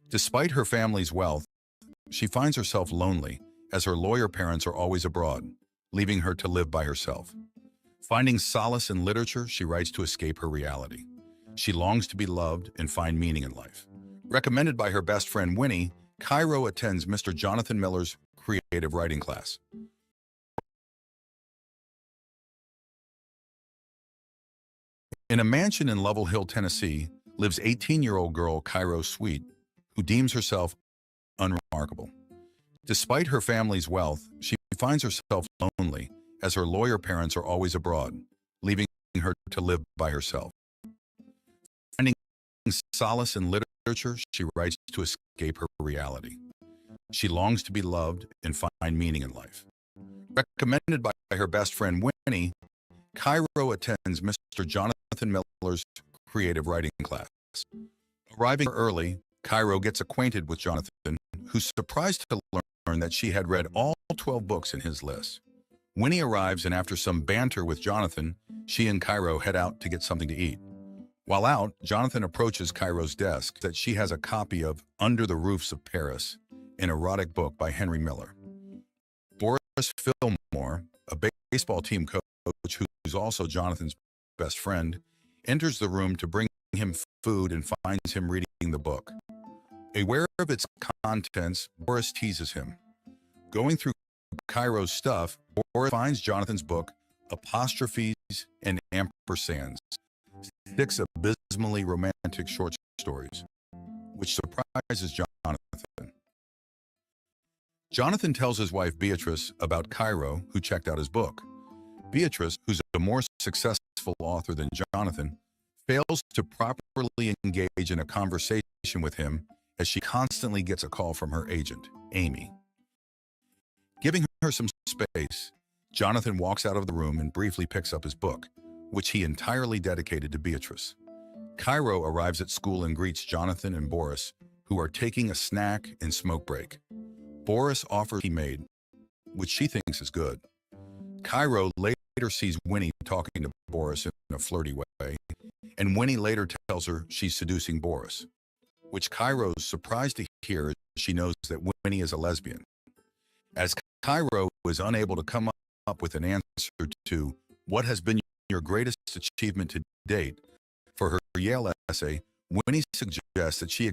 Despite her family's wealth, she finds herself lonely as her lawyer parents are always abroad, leaving her to live by herself. Finding solace in literature, she writes to escape her reality. She longs to be loved and find meaning in life. Recommended by her best friend Winnie, Cairo attends Mr. Jonathan Miller's creative writing class. In a mansion in Level Hill, Tennessee, lives 18-year-old girl Cairo Sweet, who deems herself unremarkable. Despite her family's wealth, she finds herself lonely as her lawyer parents are always abroad, leaving her to live by herself. Finding solace in literature, she writes to escape her reality. She longs to be loved and find meaning in life. Recommended by her best friend Winnie, Cairo attends Mr. Jonathan Miller's creative writing class. Arriving early, Cairo gets acquainted with Jonathan, who's surprised to learn that she had read all 12 books in his list. Winnie arrives, and after some banter with Jonathan, she and Cairo head out to get something to eat. While out, Jonathan approaches Cairo's desk that she has a copy of Under the Roofs of Paris, an erotic book by Henry Miller. Boris Fillmore, a baseball team coach who's also Jonathan's best friend, enters the room to bring him food and finds him reading the book. Aware of its contents, Boris teases him. Going through Cairo's stuff, Boris finds Jonathan's book, Apostrophes and Ampersands, 6 abysmally romantic short stories, which surprises Jonathan. Jonathan tells his wife Beatrice about Cairo, who checked out his book. Beatrice, who's a more successful author than Jonathan, fails to properly engage in a conversation with him as she constantly gets a call from her agent, Amy. Giving her some space, Jonathan walks out of the room and briefly picks up his book, which he entirely dedicated to Beatrice. Cairo arrives at school and greets Jonathan and Boris, who are taking a snack and smoke break. Boris offers he made, which she thinks is good. Cairo later sees Winnie talking to Boris in a flirty way, and Winnie later tells her she's seducing Boris, which Cairo's surprised to hear as she knows that Winnie is a lesbian. As Cairo is unable to come up with an answer to what has been your greatest achievement to date for her Yale essay, Winnie suggests that she